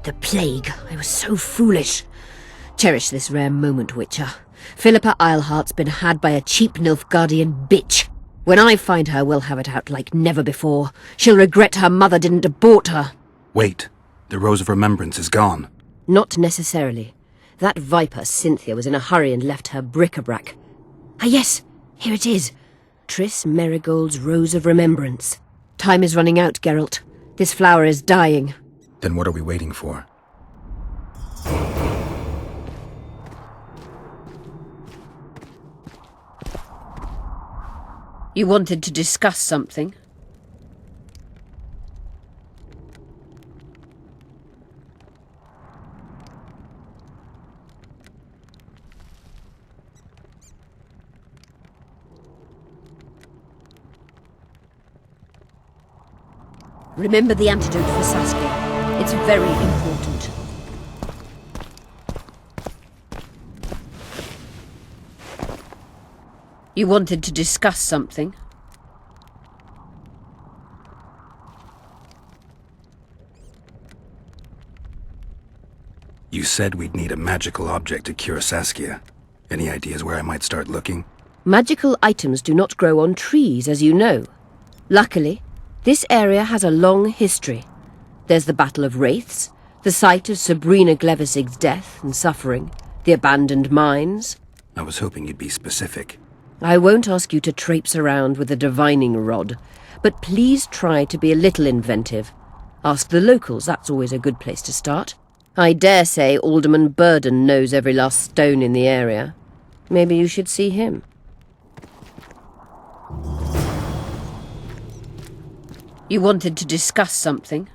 The plague! I was so foolish. Cherish this rare moment, Witcher. Philippa Eilhart's been had by a cheap Nilfgaardian bitch. When I find her, we'll have it out like never before. She'll regret her mother didn't abort her. Wait. The Rose of Remembrance is gone. Not necessarily. That viper, Cynthia, was in a hurry and left her bric-a-brac. Ah yes, here it is. Triss Merigold's Rose of Remembrance. Time is running out, Geralt. This flower is dying. Then what are we waiting for? You wanted to discuss something? Remember the antidote for Saskia. It's very important. You wanted to discuss something? You said we'd need a magical object to cure Saskia. Any ideas where I might start looking? Magical items do not grow on trees, as you know. Luckily, this area has a long history. There's the Battle of Wraiths, the site of Sabrina Glevisig's death and suffering, the abandoned mines. I was hoping you'd be specific. I won't ask you to traipse around with a divining rod, but please try to be a little inventive. Ask the locals, that's always a good place to start. I dare say Alderman Burden knows every last stone in the area. Maybe you should see him. You wanted to discuss something?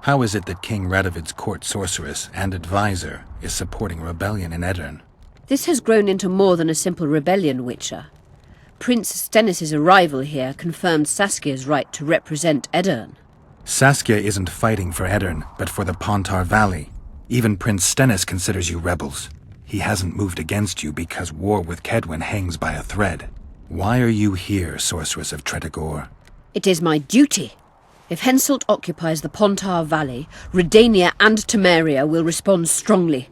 How is it that King Radovid's court sorceress and advisor is supporting rebellion in Edirn? This has grown into more than a simple rebellion, Witcher. Prince Stennis' arrival here confirmed Saskia's right to represent Edirn. Saskia isn't fighting for Edirn, but for the Pontar Valley. Even Prince Stennis considers you rebels. He hasn't moved against you because war with Kedwin hangs by a thread. Why are you here, Sorceress of Tretogor? It is my duty. If Henselt occupies the Pontar Valley, Redania and Temeria will respond strongly.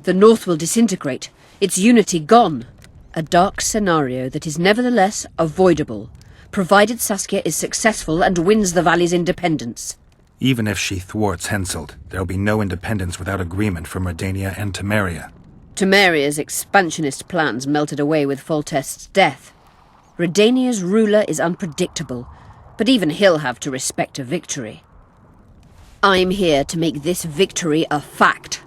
The North will disintegrate, its unity gone. A dark scenario that is nevertheless avoidable, provided Saskia is successful and wins the Valley's independence. Even if she thwarts Henselt, there'll be no independence without agreement from Redania and Temeria. Temeria's expansionist plans melted away with Foltest's death. Redania's ruler is unpredictable, but even he'll have to respect a victory. I'm here to make this victory a fact.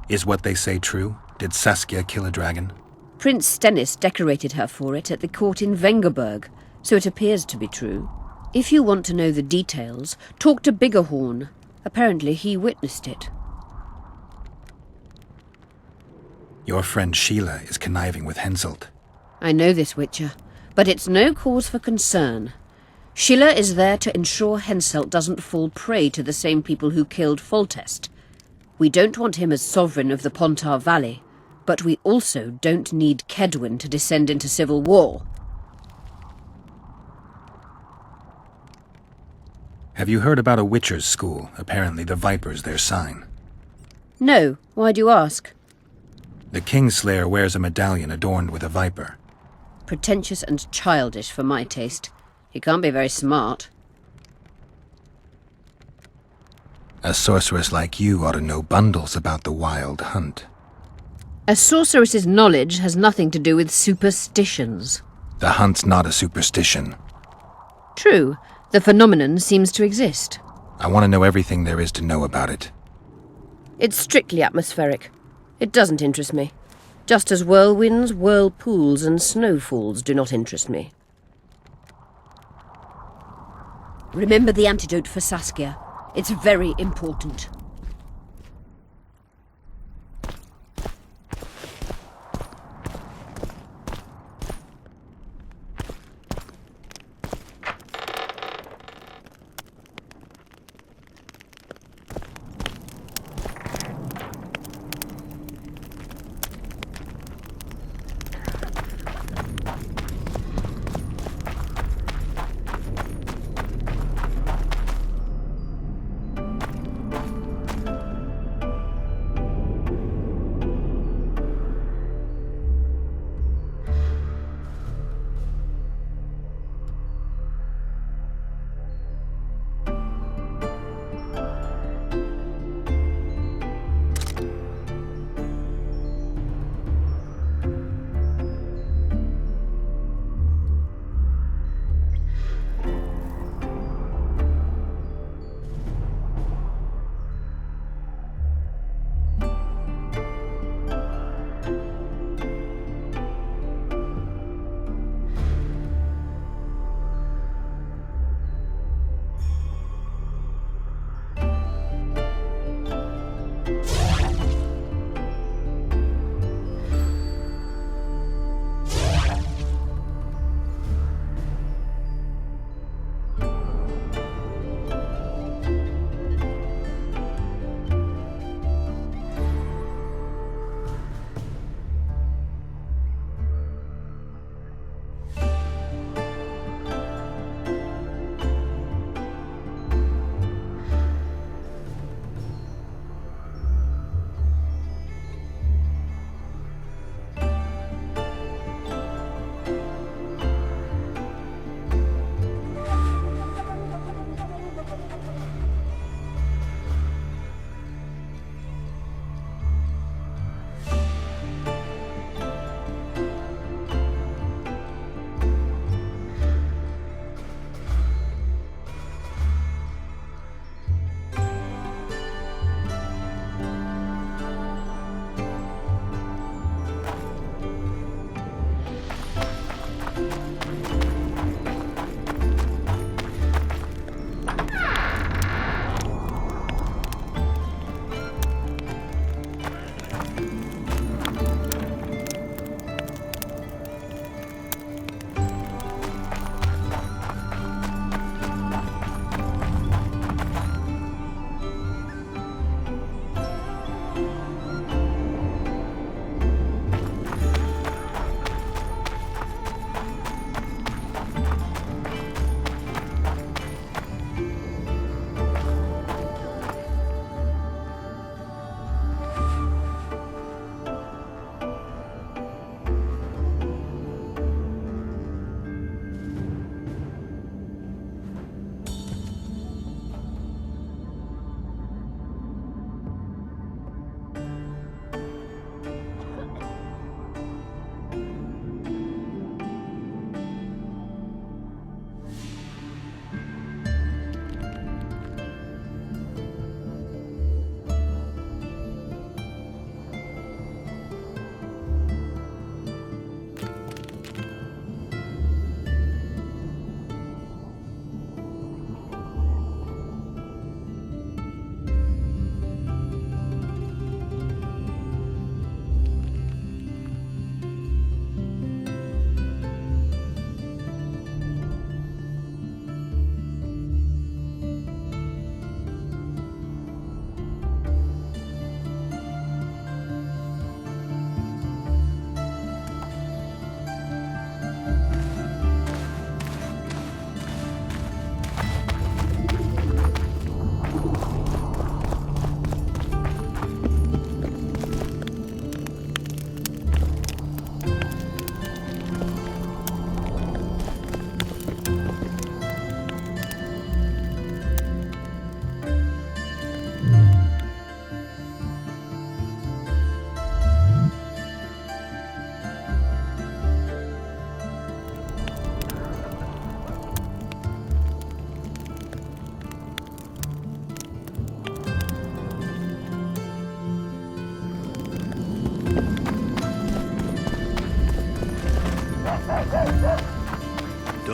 Is what they say true? Did Saskia kill a dragon? Prince Stennis decorated her for it at the court in Vengerberg, so it appears to be true. If you want to know the details, talk to Biggerhorn. Apparently he witnessed it. Your friend Sheila is conniving with Henselt. I know this, Witcher, but it's no cause for concern. Sheila is there to ensure Henselt doesn't fall prey to the same people who killed Foltest. We don't want him as sovereign of the Pontar Valley, but we also don't need Kedwin to descend into civil war. Have you heard about a Witcher's school? Apparently the Viper's their sign. No, why do you ask? The Kingslayer wears a medallion adorned with a viper. Pretentious and childish for my taste. He can't be very smart. A sorceress like you ought to know bundles about the wild hunt. A sorceress's knowledge has nothing to do with superstitions. The hunt's not a superstition. True, the phenomenon seems to exist. I want to know everything there is to know about it. It's strictly atmospheric. It doesn't interest me. Just as whirlwinds, whirlpools, and snowfalls do not interest me. Remember the antidote for Saskia. It's very important.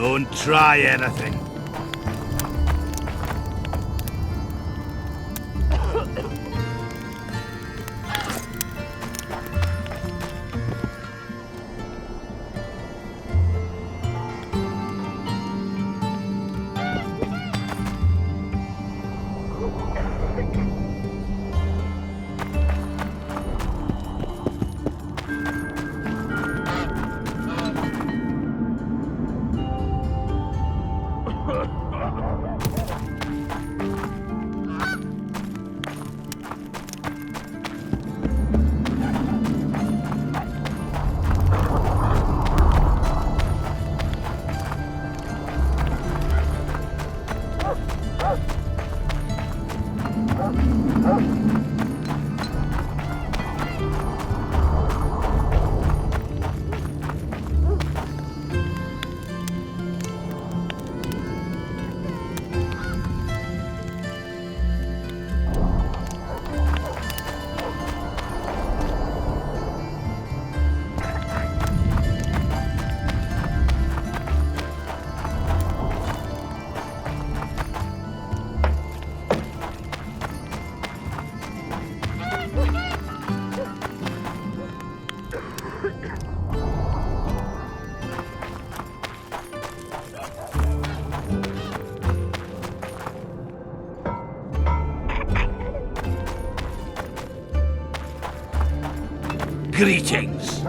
Don't try anything. Greetings.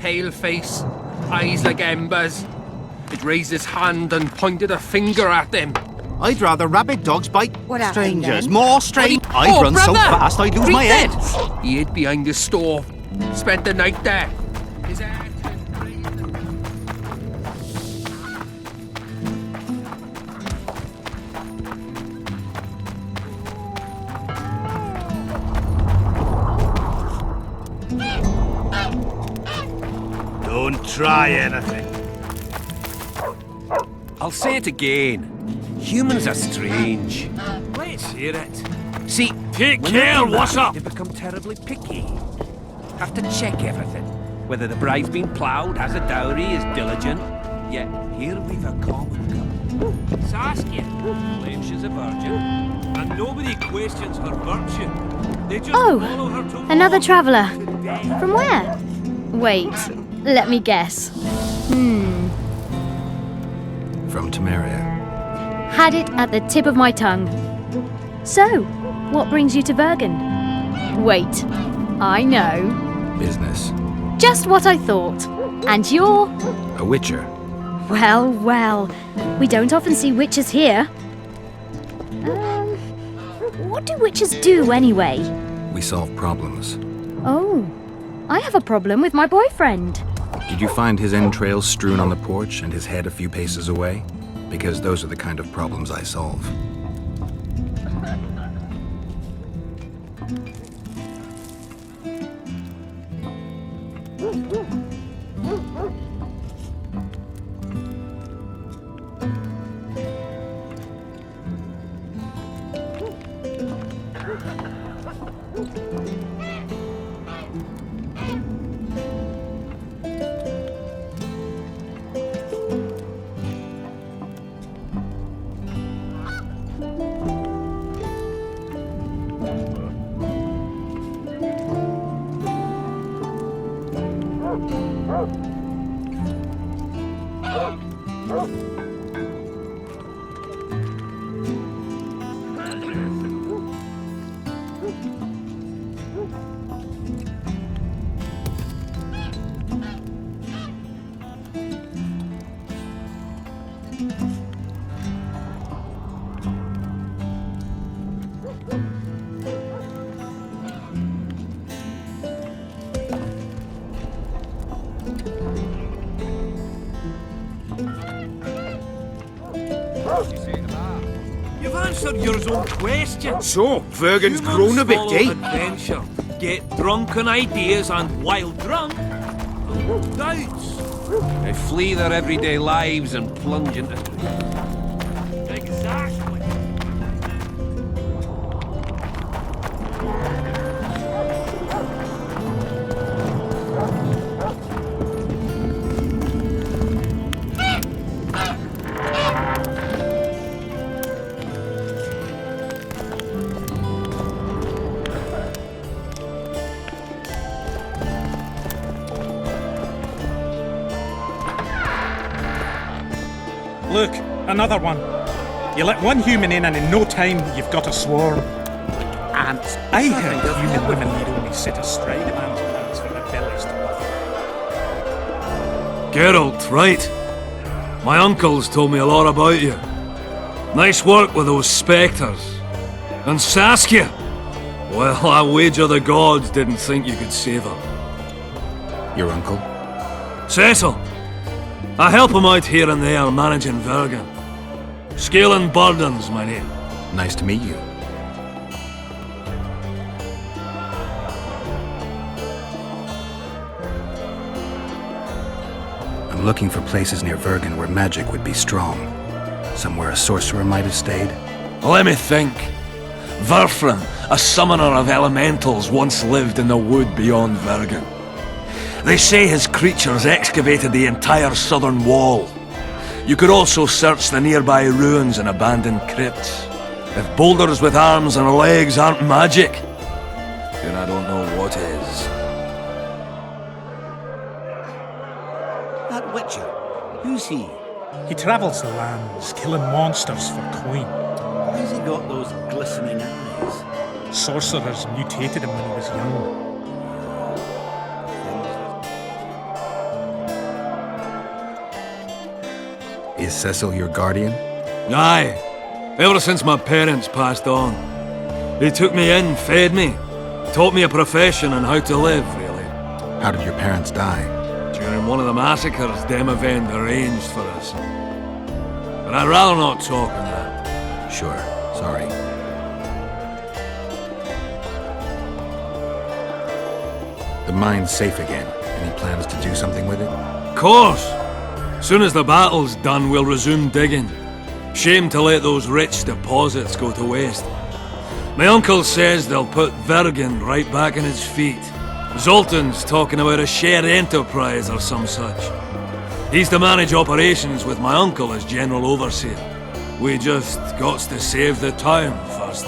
pale face, eyes like embers. It raised his hand and pointed a finger at them. I'd rather rabid dogs bite What happened strangers. then? More strange. I'd run so brother! fast I'd lose Read my head. it. He hid behind the stove, spent the night there. His head Don't try anything. I'll say it again. Humans are strange. Let's hear it. See, Take when care, they're what's married, up? They become terribly picky. Have to check everything. Whether the bride's been ploughed, has a dowry, is diligent. Yet here we've a common couple. Saskia claims she's a virgin, and nobody questions her virtue. They just follow her to Another war. traveller. Today. From where? Wait, let me guess. From Temeria. Had it at the tip of my tongue. So, what brings you to Bergen? Wait, I know. Business. Just what I thought. And you're... A witcher. Well, well. We don't often see witches here. What do witches do anyway? We solve problems. Oh, I have a problem with my boyfriend. Did you find his entrails strewn on the porch and his head a few paces away? Because those are the kind of problems I solve. You've answered your own question. So, Vergen's grown a bit, Humans eh? follow adventure, get drunk on ideas, and while drunk, doubts. They flee their everyday lives and plunge into... Exactly. Look, another one. You let one human in and in no time you've got a swarm. Ants. I heard human women need only sit astride a man's pants for their bellies to puff. Geralt, right. My uncles told me a lot about you. Nice work with those spectres. And Saskia! Well, I wager the gods didn't think you could save her. Your uncle? Cecil! I help him out here and there managing Vergen. Scaling Burdens, my name. Nice to meet you. I'm looking for places near Vergen where magic would be strong. Somewhere a sorcerer might have stayed. Let me think. Verfrin, a summoner of elementals, once lived in the wood beyond Vergen. They say his creatures excavated the entire southern wall. You could also search the nearby ruins and abandoned crypts. If boulders with arms and legs aren't magic, then I don't know what is. That witcher, who's he? He travels the lands, killing monsters for coin. Why's he got those glistening eyes? Sorcerers mutated him when he was young. Is Cecil your guardian? Aye. Ever since my parents passed on. They took me in, fed me, taught me a profession and how to live, really. How did your parents die? During one of the massacres Demavend arranged for us. But I'd rather not talk on that. Sure, sorry. The mine's safe again. Any plans to do something with it? Of course! Soon as the battle's done, we'll resume digging. Shame to let those rich deposits go to waste. My uncle says they'll put Vergen right back on his feet. Zoltan's talking about a shared enterprise or some such. He's to manage operations with my uncle as general overseer. We just gots to save the town first.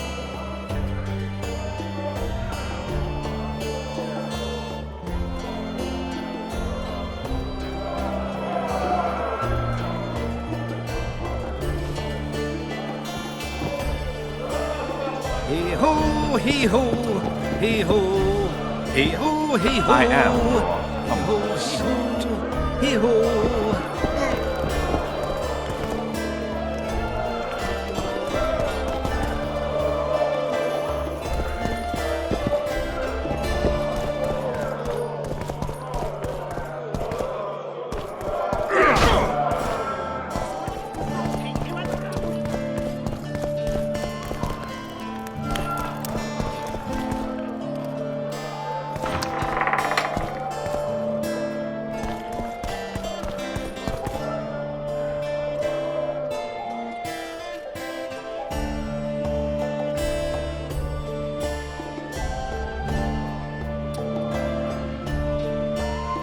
Hey-ho, hey-ho, hey-ho, hey-ho, hey-ho. I am Hey-ho, hey-ho.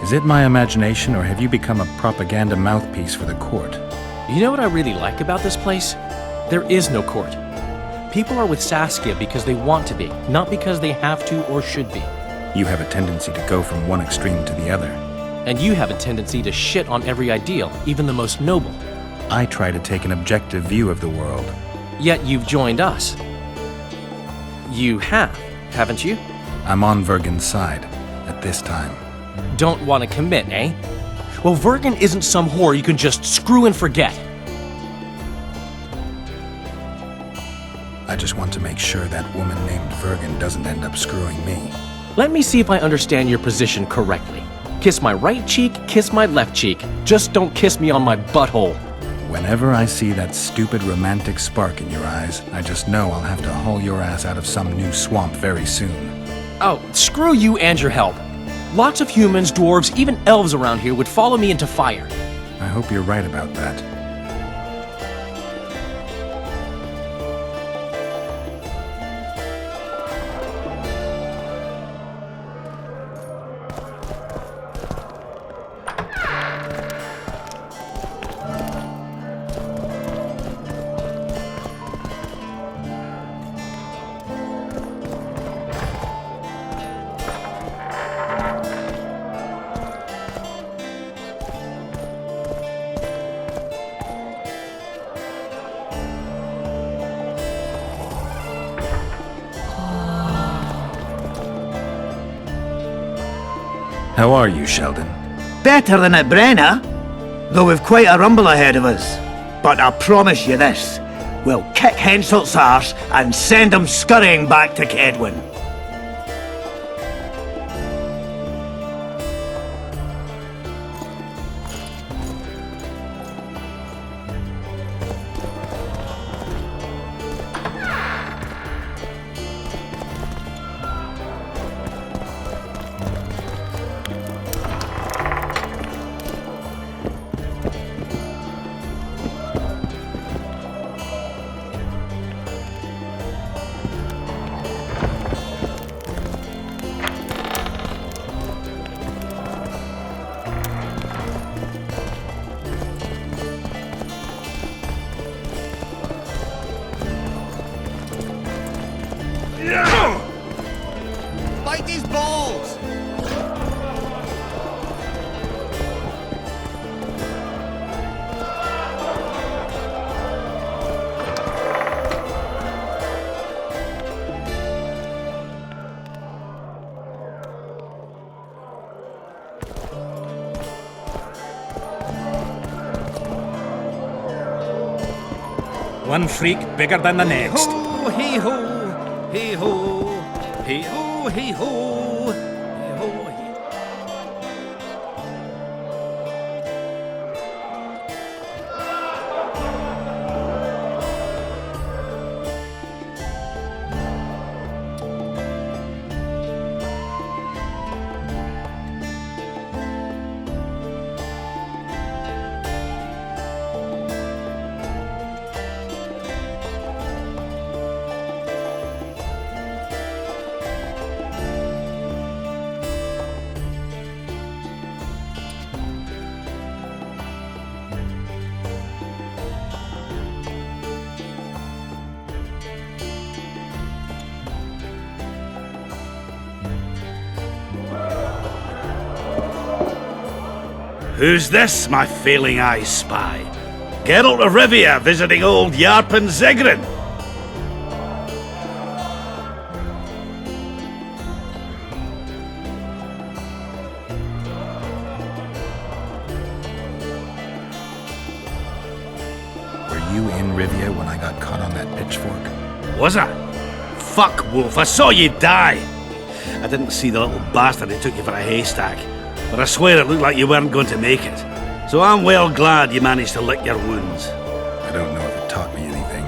Is it my imagination, or have you become a propaganda mouthpiece for the court? You know what I really like about this place? There is no court. People are with Saskia because they want to be, not because they have to or should be. You have a tendency to go from one extreme to the other. And you have a tendency to shit on every ideal, even the most noble. I try to take an objective view of the world. Yet you've joined us. You have, haven't you? I'm on Vergen's side, at this time. Don't want to commit, eh? Well, Vergen isn't some whore you can just screw and forget. I just want to make sure that woman named Vergen doesn't end up screwing me. Let me see if I understand your position correctly. Kiss my right cheek, kiss my left cheek. Just don't kiss me on my butthole. Whenever I see that stupid romantic spark in your eyes, I just know I'll have to haul your ass out of some new swamp very soon. Oh, screw you and your help. Lots of humans, dwarves, even elves around here would follow me into fire. I hope you're right about that. How are you, Sheldon? Better than at Brenna, though we've quite a rumble ahead of us. But I promise you this, we'll kick Henselt's arse and send him scurrying back to Kedwin. Bite these balls! one freak bigger than the next. Ho, hey ho, hey ho, hey ho, hey ho, hey ho, hey. Who's this, my failing eyes spy? Geralt of Rivia visiting old Yarpen Zigrin. Were you in Rivia when I got caught on that pitchfork? Was I? Fuck, Wolf, I saw you die. I didn't see the little bastard who took you for a haystack, but I swear it looked like you weren't going to make it. So I'm well glad you managed to lick your wounds. I don't know if it taught me anything.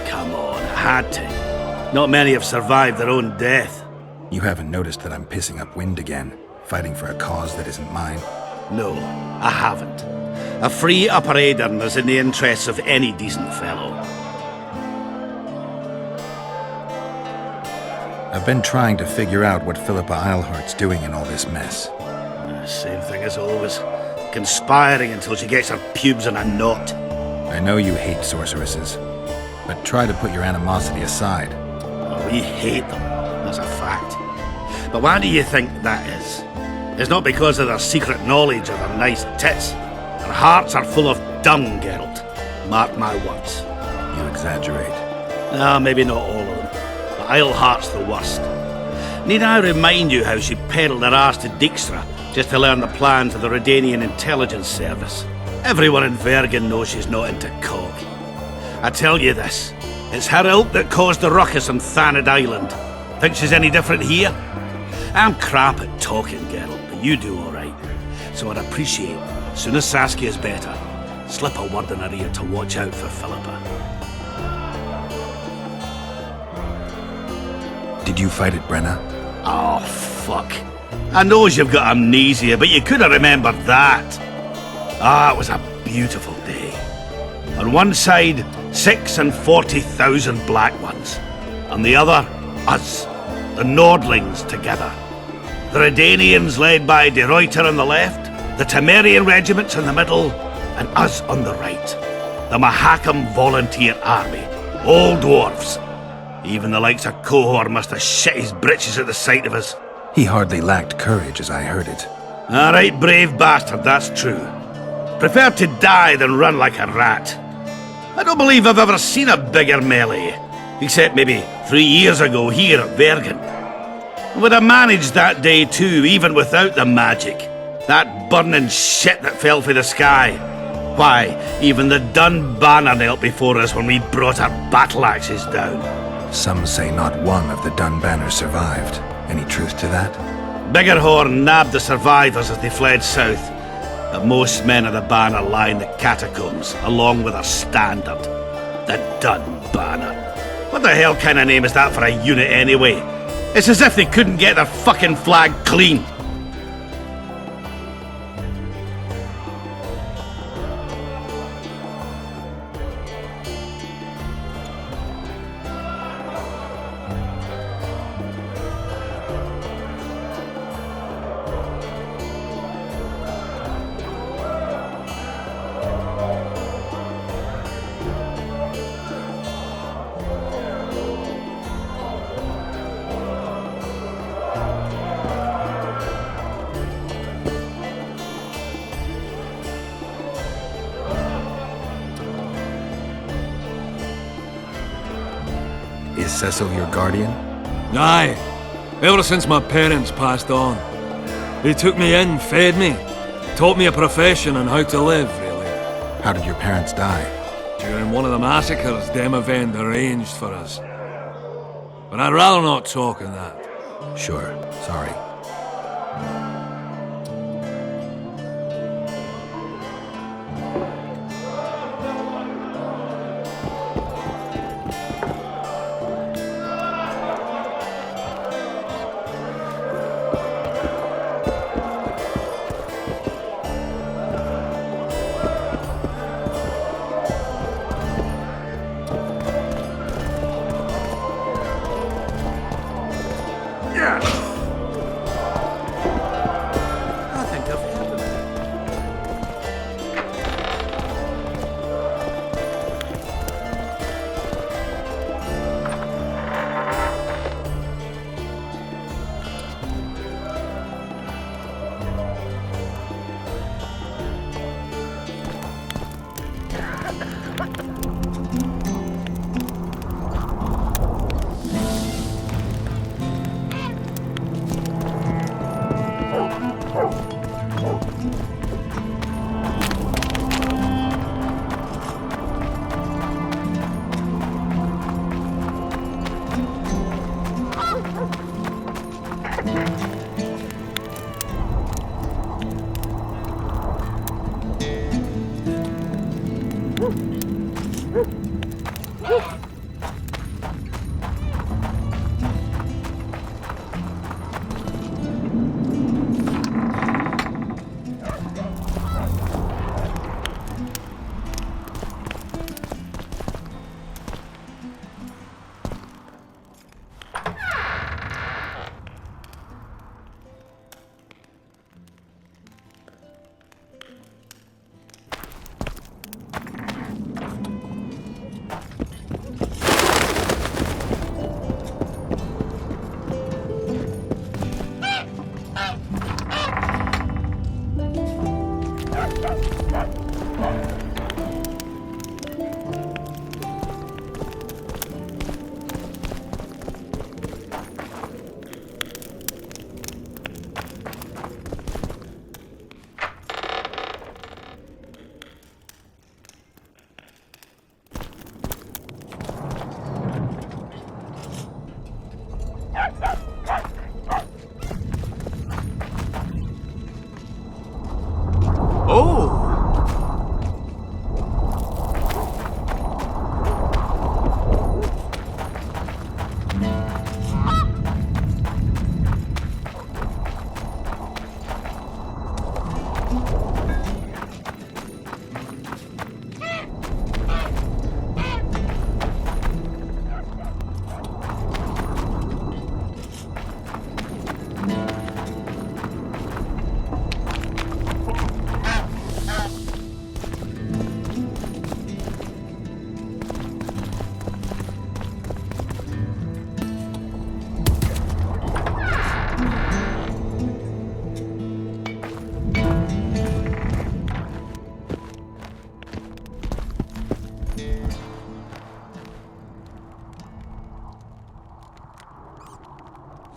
Come on, I had to. Not many have survived their own death. You haven't noticed that I'm pissing up wind again, fighting for a cause that isn't mine? No, I haven't. A free Upper Aedirn is in the interests of any decent fellow. I've been trying to figure out what Philippa Eilhart's doing in all this mess. Same thing as always. Conspiring until she gets her pubes in a knot. I know you hate sorceresses, but try to put your animosity aside. Oh, we hate them, that's a fact. But why do you think that is? It's not because of their secret knowledge or their nice tits. Their hearts are full of dung, Geralt. Mark my words. You exaggerate. Ah, maybe not all of them, but Eilhart's the worst. Need I remind you how she peddled her ass to Dijkstra just to learn the plans of the Redanian intelligence service? Everyone in Vergen knows she's not into cock. I tell you this, it's her ilk that caused the ruckus on Thanad Island. Think she's any different here? I'm crap at talking, Geralt, but you do all right. So I'd appreciate, as soon as Saskia's better, slip a word in her ear to watch out for Philippa. Did you fight at Brenna? Oh, fuck. I knows you've got amnesia, but you could have remembered that. Ah, it was a beautiful day. On one side, 6 and 40,000 black ones. On the other, us, the Nordlings together. The Redanians led by De Ruyter on the left, the Temerian regiments in the middle, and us on the right. The Mahakam Volunteer Army, all dwarves. Even the likes of Cohor must have shit his britches at the sight of us. He hardly lacked courage as I heard it. A right brave bastard, that's true. Prefer to die than run like a rat. I don't believe I've ever seen a bigger melee, except maybe 3 years ago here at Vergen. Would have managed that day too, even without the magic. That burning shit that fell from the sky. Why, even the Dun Banner knelt before us when we brought our battle axes down. Some say not one of the Dun Banners survived. Any truth to that? Biggerhorn nabbed the survivors as they fled south, but most men of the Banner lie in the catacombs, along with their standard, the Dun Banner. What the hell kind of name is that for a unit anyway? It's as if they couldn't get their fucking flag clean. Is Cecil your guardian? Aye, ever since my parents passed on. He took me in, fed me, taught me a profession and how to live, really. How did your parents die? during one of the massacres Demavend arranged for us. But I'd rather not talk on that. Sure, sorry. I think I've heard of it.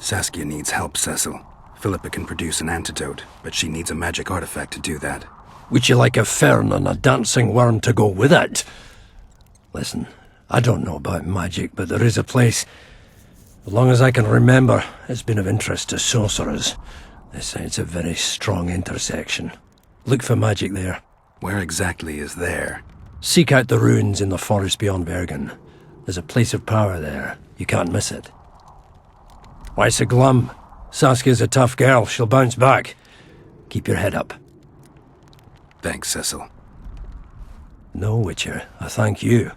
Saskia needs help, Cecil. Philippa can produce an antidote, but she needs a magic artifact to do that. Would you like a fern and a dancing worm to go with it? Listen, I don't know about magic, but there is a place, as long as I can remember, it's been of interest to sorcerers. They say it's a very strong intersection. Look for magic there. Where exactly is there? Seek out the ruins in the forest beyond Bergen. There's a place of power there. You can't miss it. Why so glum? Saskia's a tough girl. She'll bounce back. Keep your head up. Thanks, Cecil. No, Witcher. I thank you.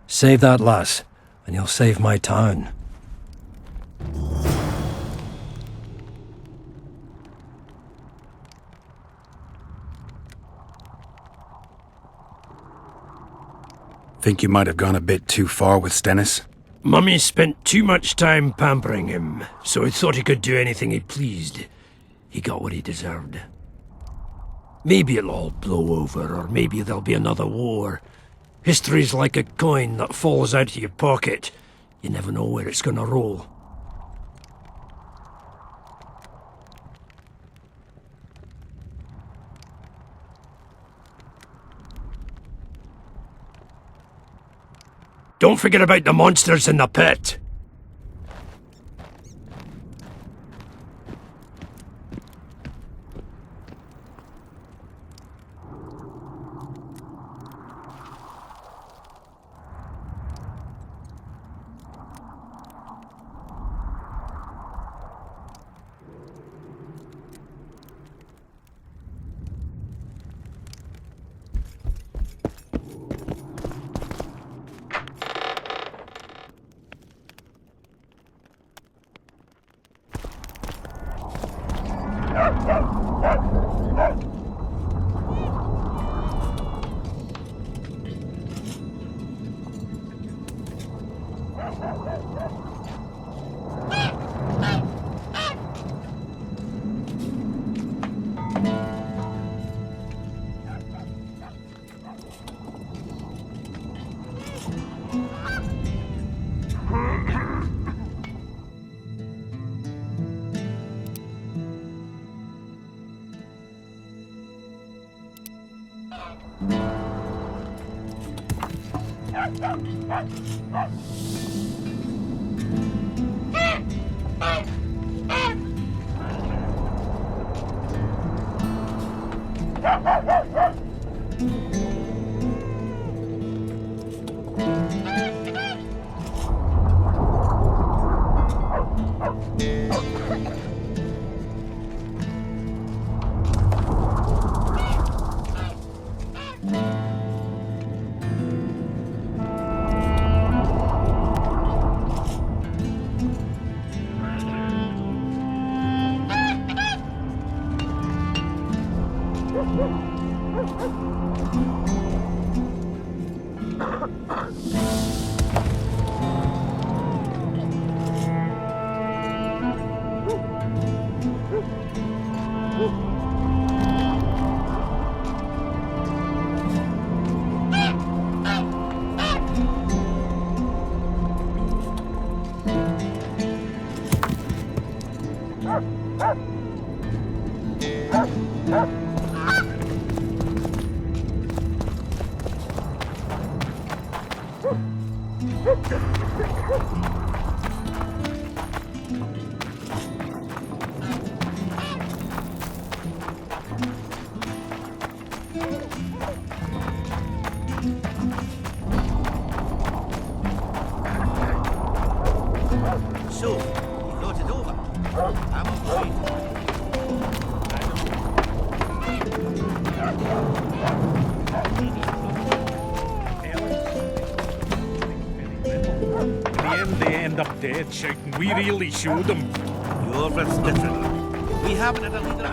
Save that lass, and you'll save my town. Think you might have gone a bit too far with Stennis? Mummy spent too much time pampering him, so he thought he could do anything he pleased. He got what he deserved. Maybe it'll all blow over, or maybe there'll be another war. History's like a coin that falls out of your pocket. You never know where it's gonna roll. Don't forget about the monsters in the pit. So, you thought it over? I'm afraid. In the end, they end up dead, shouting, "We really showed them." Your riff's different. We haven't had a leader.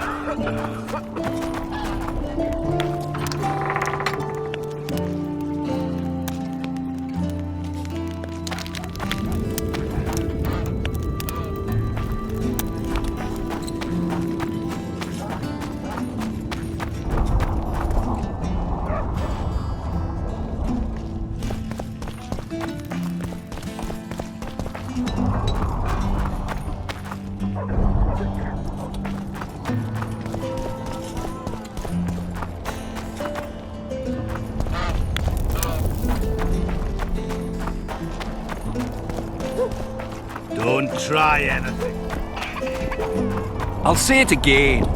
Don't try anything. I'll say it again.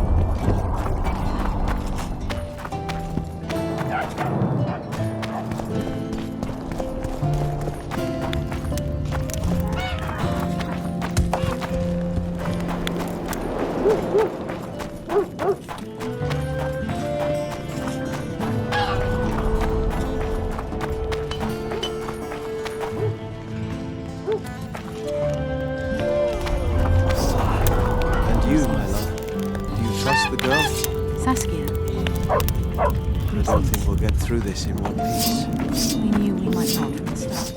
Through this in one piece. We knew we might not from the start.